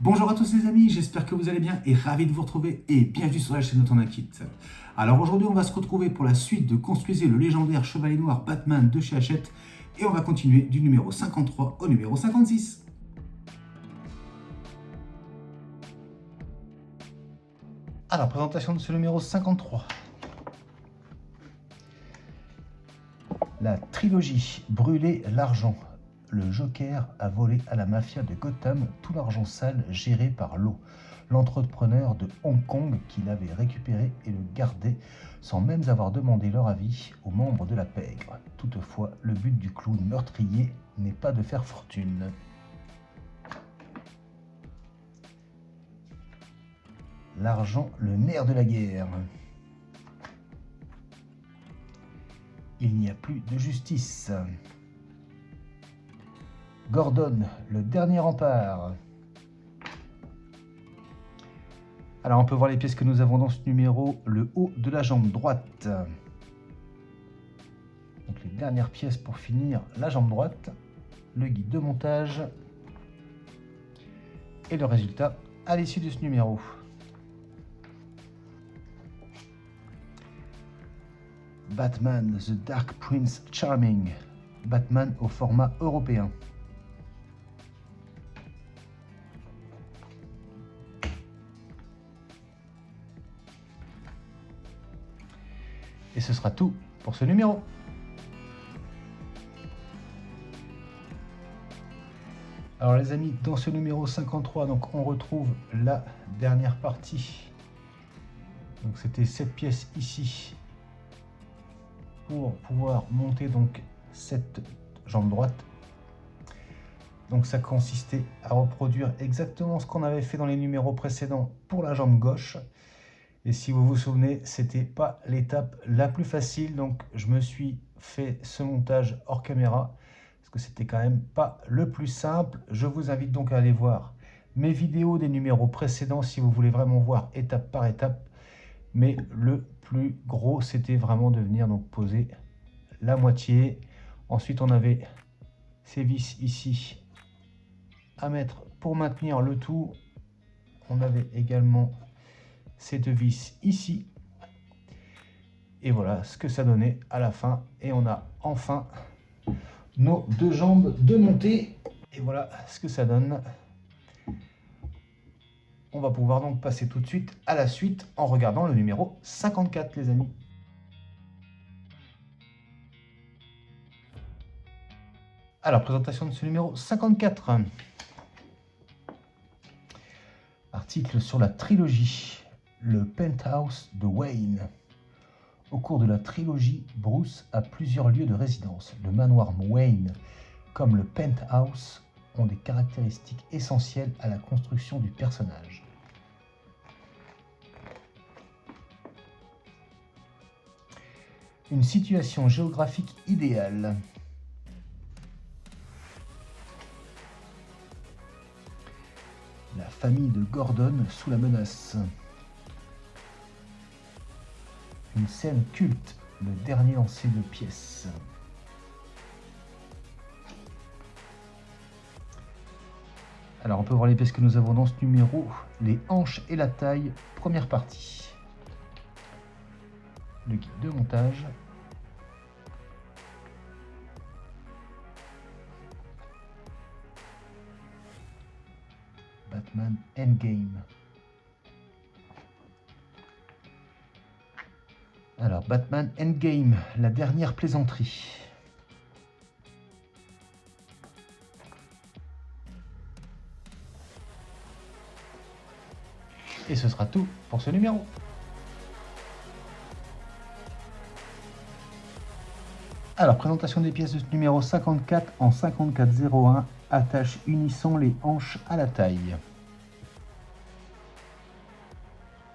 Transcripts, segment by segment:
Bonjour à tous les amis, j'espère que vous allez bien et ravi de vous retrouver et bienvenue sur la chaîne Autant d'un Kit. Alors aujourd'hui on va se retrouver pour la suite de Construisez le légendaire Chevalier Noir Batman de chez Hachette et on va continuer du numéro 53 au numéro 56. Alors présentation de ce numéro 53. La trilogie Brûler l'argent. Le Joker a volé à la mafia de Gotham tout l'argent sale géré par Lo, l'entrepreneur de Hong Kong qui l'avait récupéré et le gardait sans même avoir demandé leur avis aux membres de la pègre. Toutefois, le but du clown meurtrier n'est pas de faire fortune. L'argent, le nerf de la guerre. Il n'y a plus de justice. Gordon, le dernier rempart. Alors on peut voir les pièces que nous avons dans ce numéro, le haut de la jambe droite. Donc les dernières pièces pour finir la jambe droite, le guide de montage et le résultat à l'issue de ce numéro. Batman, The Dark Prince Charming. Batman au format européen. Et ce sera tout pour ce numéro. Alors les amis, dans ce numéro 53, donc on retrouve la dernière partie. Donc c'était cette pièce ici pour pouvoir monter donc cette jambe droite. Donc ça consistait à reproduire exactement ce qu'on avait fait dans les numéros précédents pour la jambe gauche. Et si vous vous souvenez, c'était pas l'étape la plus facile, donc je me suis fait ce montage hors caméra, parce que c'était quand même pas le plus simple. Je vous invite donc à aller voir mes vidéos des numéros précédents si vous voulez vraiment voir étape par étape. Mais le plus gros, c'était vraiment de venir donc poser la moitié. Ensuite, on avait ces vis ici à mettre pour maintenir le tout. On avait également ces deux vis ici. Et voilà ce que ça donnait à la fin. Et on a enfin nos deux jambes de montée. Et voilà ce que ça donne. On va pouvoir donc passer tout de suite à la suite en regardant le numéro 54, les amis. Alors, présentation de ce numéro 54. Article sur la trilogie, le penthouse de Wayne. Au cours de la trilogie, Bruce a plusieurs lieux de résidence. Le manoir Wayne, comme le penthouse, ont des caractéristiques essentielles à la construction du personnage. Une situation géographique idéale. La famille de Gordon sous la menace. Une scène culte, le dernier lancer de pièces. Alors on peut voir les pièces que nous avons dans ce numéro, les hanches et la taille, première partie. Le guide de montage. Batman Endgame. Alors, Batman Endgame, la dernière plaisanterie. Et ce sera tout pour ce numéro. Alors, présentation des pièces de ce numéro 54 en 5401, attache unissant les hanches à la taille.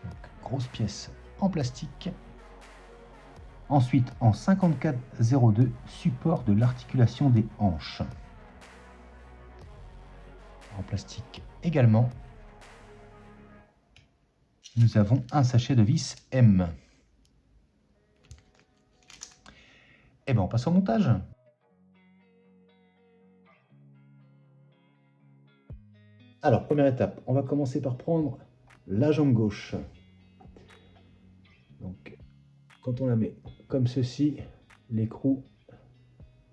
Donc, grosse pièce en plastique. Ensuite, en 5402, support de l'articulation des hanches. En plastique également. Nous avons un sachet de vis M. Et bien on passe au montage. Alors, première étape, on va commencer par prendre la jambe gauche. Donc, quand on la met comme ceci, l'écrou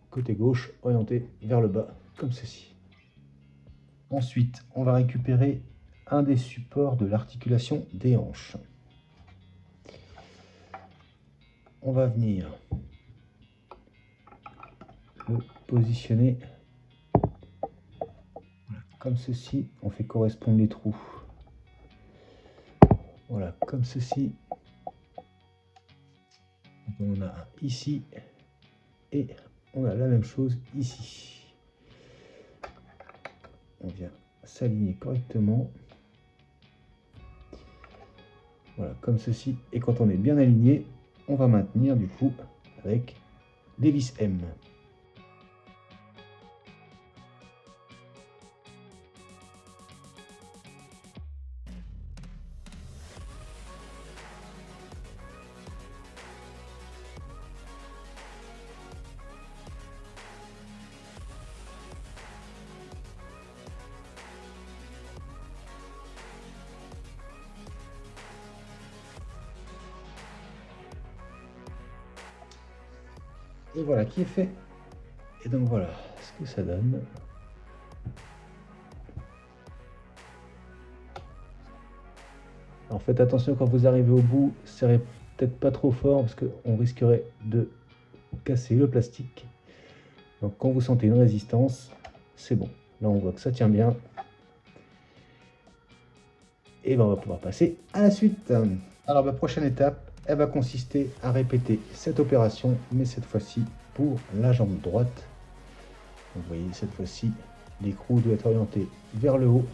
côté gauche orienté vers le bas, comme ceci. Ensuite, on va récupérer un des supports de l'articulation des hanches. On va venir le positionner comme ceci. On fait correspondre les trous. Voilà, comme ceci. Donc on en a un ici et on a la même chose ici. On vient s'aligner correctement. Voilà, comme ceci. Et quand on est bien aligné, on va maintenir du coup avec des vis M. Et voilà qui est fait. Et donc voilà ce que ça donne. Alors faites attention quand vous arrivez au bout, serrez peut-être pas trop fort parce qu'on risquerait de casser le plastique. Donc quand vous sentez une résistance, c'est bon. Là on voit que ça tient bien. Et ben on va pouvoir passer à la suite. Alors la prochaine étape, elle va consister à répéter cette opération, mais cette fois-ci pour la jambe droite. Donc, vous voyez, cette fois-ci, l'écrou doit être orienté vers le haut.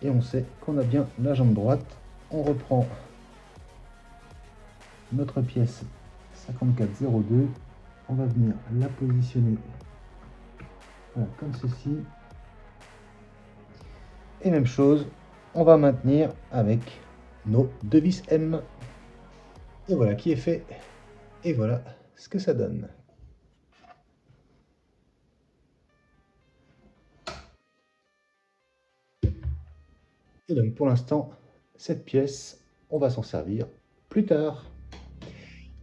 Et on sait qu'on a bien la jambe droite. On reprend notre pièce 5402. On va venir la positionner voilà, comme ceci. Et même chose, on va maintenir avec nos deux vis M. Et voilà qui est fait. Et voilà ce que ça donne. Et donc pour l'instant, cette pièce, on va s'en servir plus tard.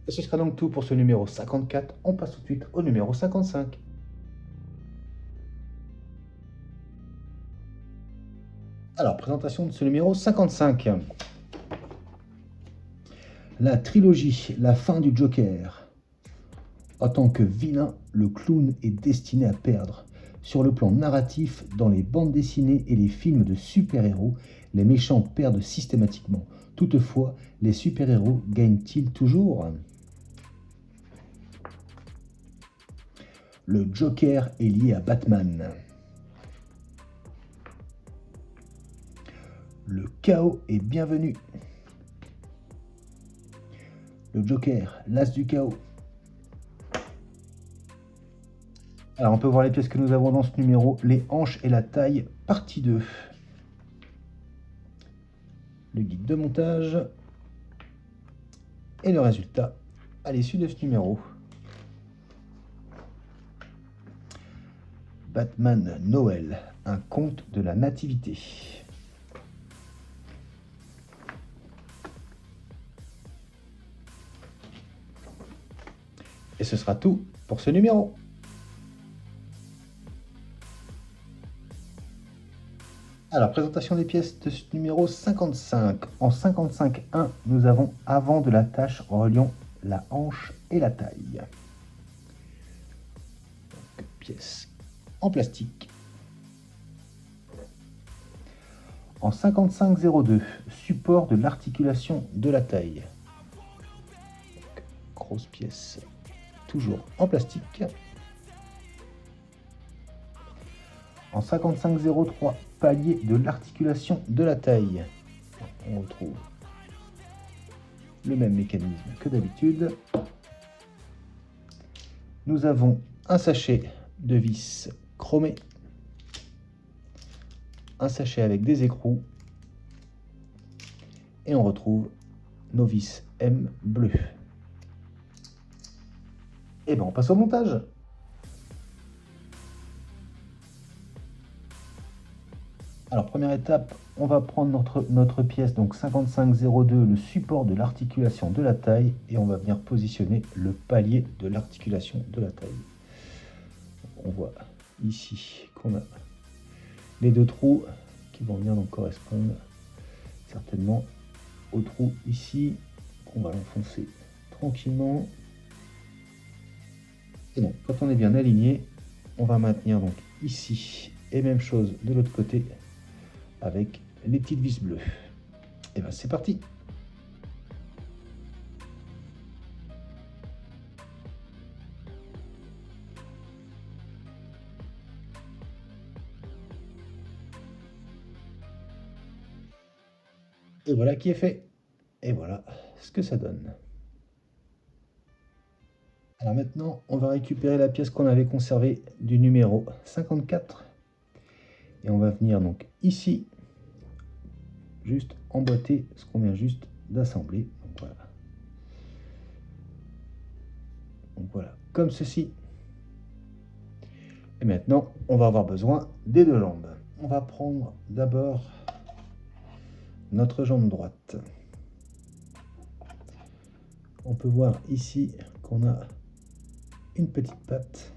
Et ce sera donc tout pour ce numéro 54. On passe tout de suite au numéro 55. Alors, présentation de ce numéro 55. La trilogie, la fin du Joker. En tant que vilain, le clown est destiné à perdre. Sur le plan narratif, dans les bandes dessinées et les films de super-héros, les méchants perdent systématiquement. Toutefois, les super-héros gagnent-ils toujours ? Le Joker est lié à Batman. Le chaos est bienvenu. Le Joker, l'as du chaos. Alors on peut voir les pièces que nous avons dans ce numéro, les hanches et la taille, partie 2. Le guide de montage et le résultat à l'issue de ce numéro. Batman Noël, un conte de la nativité. Et ce sera tout pour ce numéro. Alors, présentation des pièces de ce numéro 55. En 55.1, nous avons avant de la tâche reliant la hanche et la taille. Donc, pièce en plastique. En 55.02, support de l'articulation de la taille. Donc, grosse pièce, toujours en plastique. En 55.03, palier de l'articulation de la taille. On retrouve le même mécanisme que d'habitude. Nous avons un sachet de vis chromé, un sachet avec des écrous, et on retrouve nos vis M bleu. Et bien on passe au montage. Alors première étape, on va prendre notre pièce, donc 5502, le support de l'articulation de la taille, et on va venir positionner le palier de l'articulation de la taille. On voit ici qu'on a les deux trous qui vont venir donc correspondre certainement au trou ici. On va l'enfoncer tranquillement. Et donc quand on est bien aligné, on va maintenir donc ici, et même chose de l'autre côté avec les petites vis bleues. Et bien c'est parti. Et voilà qui est fait. Et voilà ce que ça donne. Alors maintenant, on va récupérer la pièce qu'on avait conservée du numéro 54. Et on va venir donc ici, juste emboîter ce qu'on vient juste d'assembler. Donc voilà. Donc voilà, comme ceci. Et maintenant, on va avoir besoin des deux jambes. On va prendre d'abord notre jambe droite. On peut voir ici qu'on a une petite patte.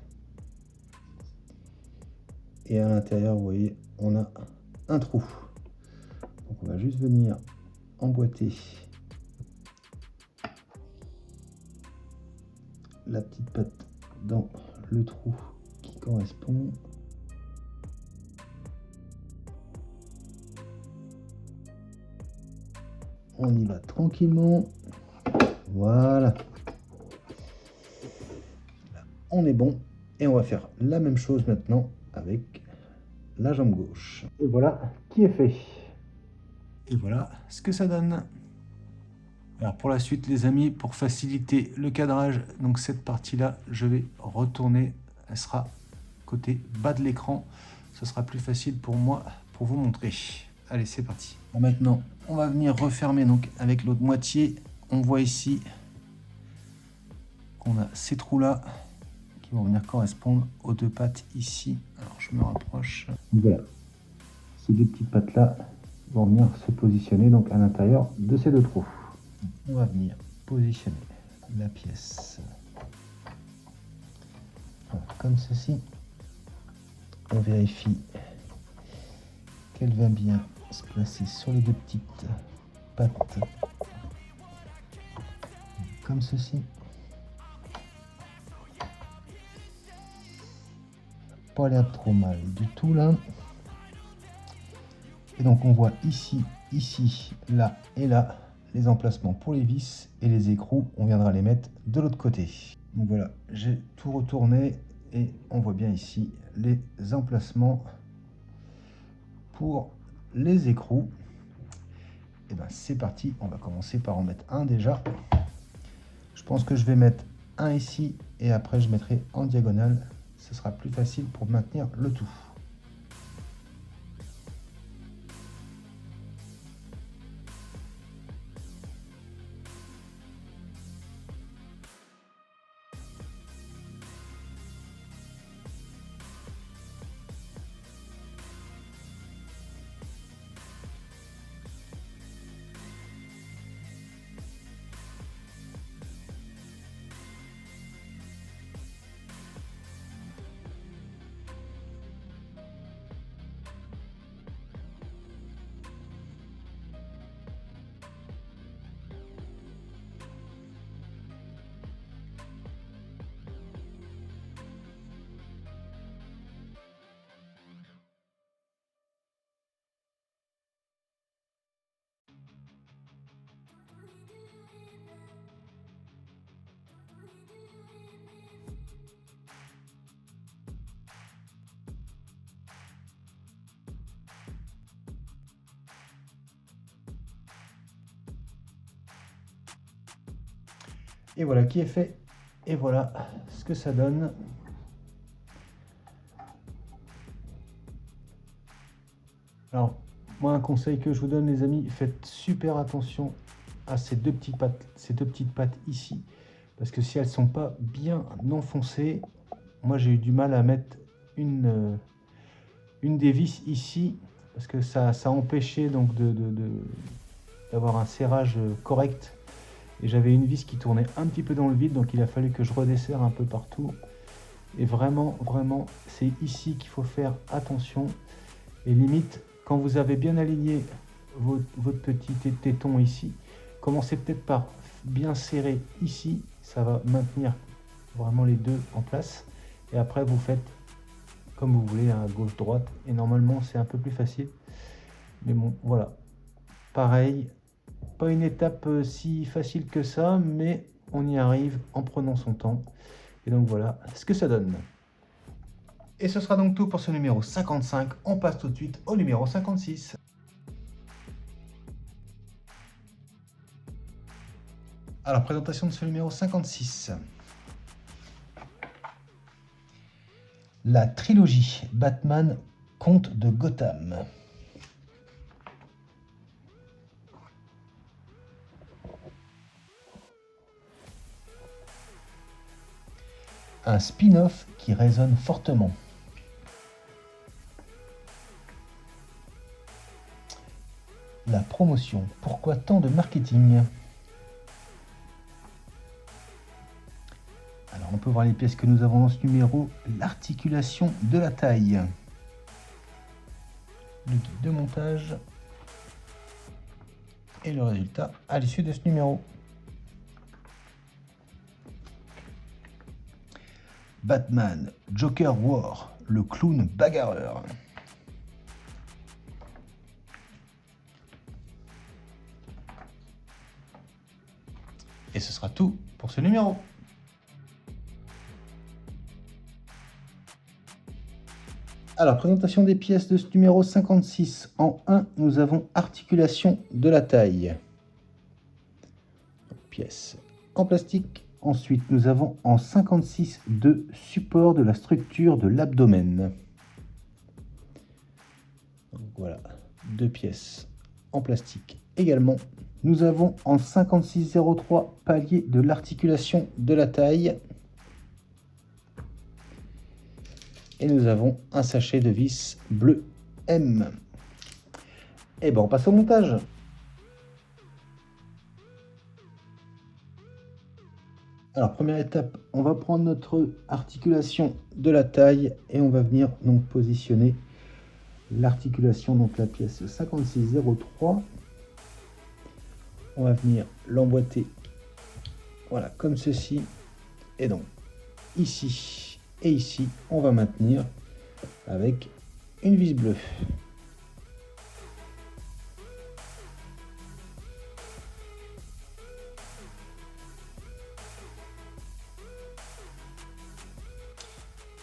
Et à l'intérieur, vous voyez, on a un trou. Donc on va juste venir emboîter la petite patte dans le trou qui correspond. On y va tranquillement. Voilà. On est bon. Et on va faire la même chose maintenant avec la jambe gauche. Et voilà qui est fait. Et voilà ce que ça donne. Alors pour la suite les amis, pour faciliter le cadrage, donc cette partie-là, je vais retourner. Elle sera côté bas de l'écran. Ce sera plus facile pour moi pour vous montrer. Allez, c'est parti. Alors maintenant, on va venir refermer donc avec l'autre moitié. On voit ici qu'on a ces trous-là qui vont venir correspondre aux deux pattes ici. Alors je me rapproche. Voilà. Ces deux petites pattes-là vont venir se positionner donc à l'intérieur de ces deux trous. On va venir positionner la pièce comme ceci. On vérifie qu'elle va bien se placer sur les deux petites pattes comme ceci. Pas l'air trop mal du tout là. Et donc on voit ici, là et là les emplacements pour les vis, et les écrous, on viendra les mettre de l'autre côté. Donc voilà, j'ai tout retourné et on voit bien ici les emplacements pour les écrous. Et ben c'est parti, on va commencer par en mettre un déjà. Je pense que je vais mettre un ici et après je mettrai en diagonale. Ce sera plus facile pour maintenir le tout. Et voilà qui est fait. Et voilà ce que ça donne. Alors, moi, un conseil que je vous donne, les amis, faites super attention à ces deux petites pattes ici. Parce que si elles ne sont pas bien enfoncées, moi j'ai eu du mal à mettre une des vis ici. parce que ça empêchait donc d'avoir un serrage correct. Et j'avais une vis qui tournait un petit peu dans le vide, donc il a fallu que je redesserre un peu partout. Et vraiment, c'est ici qu'il faut faire attention. Et limite, quand vous avez bien aligné votre petit téton ici, commencez peut-être par bien serrer ici. Ça va maintenir vraiment les deux en place. Et après, vous faites comme vous voulez, à gauche-droite. Et normalement, c'est un peu plus facile. Mais bon, voilà. Pareil, pas une étape si facile que ça, mais on y arrive en prenant son temps. Et donc voilà ce que ça donne. Et ce sera donc tout pour ce numéro 55. On passe tout de suite au numéro 56. Alors, présentation de ce numéro 56. La trilogie Batman Comte de Gotham. Un spin-off qui résonne fortement. La promotion. Pourquoi tant de marketing? Alors on peut voir les pièces que nous avons dans ce numéro. L'articulation de la taille. Le guide de montage. Et le résultat à l'issue de ce numéro. Batman, Joker War, le clown bagarreur. Et ce sera tout pour ce numéro. Alors, présentation des pièces de ce numéro 56. En 1, nous avons articulation de la taille. Pièce en plastique. Ensuite, nous avons en 56 de support de la structure de l'abdomen. Voilà, deux pièces en plastique également. Nous avons en 56,03 palier de l'articulation de la taille. Et nous avons un sachet de vis bleu M. Et bon, on passe au montage. Alors, première étape, on va prendre notre articulation de la taille et on va venir donc positionner l'articulation, donc la pièce 56,03. On va venir l'emboîter, voilà, comme ceci. Et donc, ici et ici, on va maintenir avec une vis bleue.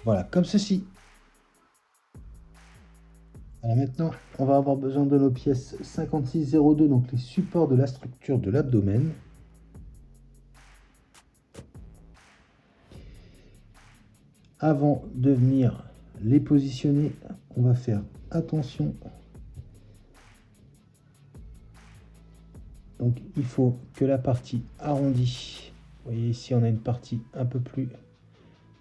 Voilà, comme ceci. Alors maintenant, on va avoir besoin de nos pièces 56,02, donc les supports de la structure de l'abdomen. Avant de venir les positionner, on va faire attention. Donc il faut que la partie arrondie, vous voyez ici on a une partie un peu plus,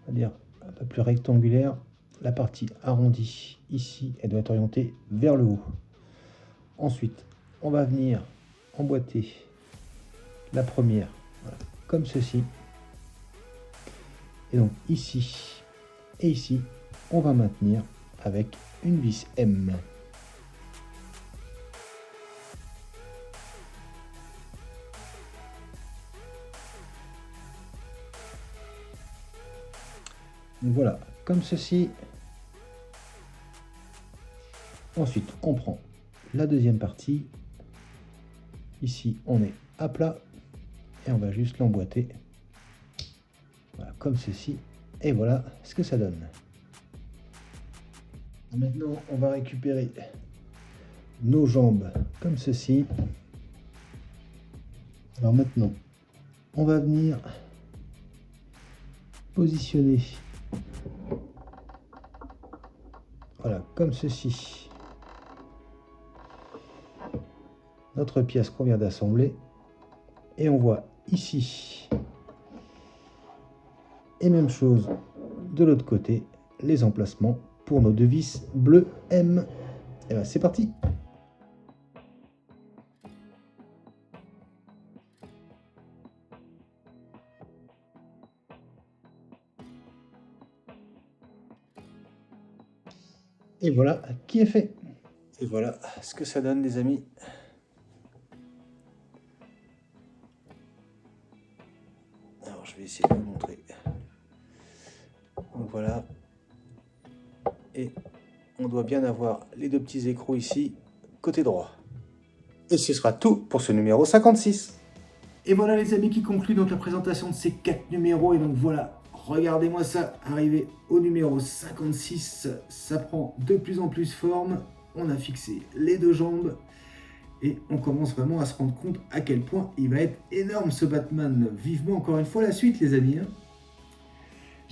on va dire un peu plus rectangulaire. La partie arrondie ici, elle doit être orientée vers le haut. Ensuite, on va venir emboîter la première, voilà, comme ceci. Et donc ici et ici, on va maintenir avec une vis M. Donc voilà, comme ceci. Ensuite, on prend la deuxième partie. Ici, on est à plat et on va juste l'emboîter. Voilà, comme ceci. Et voilà ce que ça donne. Maintenant, on va récupérer nos jambes comme ceci. Alors maintenant, on va venir positionner, voilà, comme ceci, notre pièce qu'on vient d'assembler. Et on voit ici, et même chose de l'autre côté, les emplacements pour nos deux vis bleu M. Et ben c'est parti. Et voilà qui est fait. Et voilà ce que ça donne, les amis. Alors je vais essayer de vous montrer. Donc voilà. Et on doit bien avoir les deux petits écrous ici, côté droit. Et ce sera tout pour ce numéro 56. Et voilà les amis qui conclut donc la présentation de ces 4 numéros. Et donc voilà, regardez-moi ça, arrivé au numéro 56, ça prend de plus en plus forme. On a fixé les 2 jambes et on commence vraiment à se rendre compte à quel point il va être énorme ce Batman. Vivement encore une fois la suite les amis.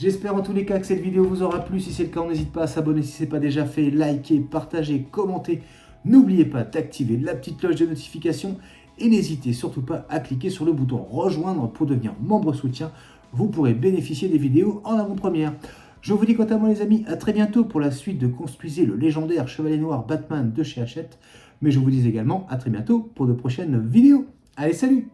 J'espère en tous les cas que cette vidéo vous aura plu. Si c'est le cas, n'hésitez pas à s'abonner si ce n'est pas déjà fait, liker, partager, commenter. N'oubliez pas d'activer la petite cloche de notification et n'hésitez surtout pas à cliquer sur le bouton rejoindre pour devenir membre soutien. Vous pourrez bénéficier des vidéos en avant-première. Je vous dis quant à moi les amis, à très bientôt pour la suite de Construisez le légendaire Chevalier Noir Batman de chez Hachette. Mais je vous dis également à très bientôt pour de prochaines vidéos. Allez, salut!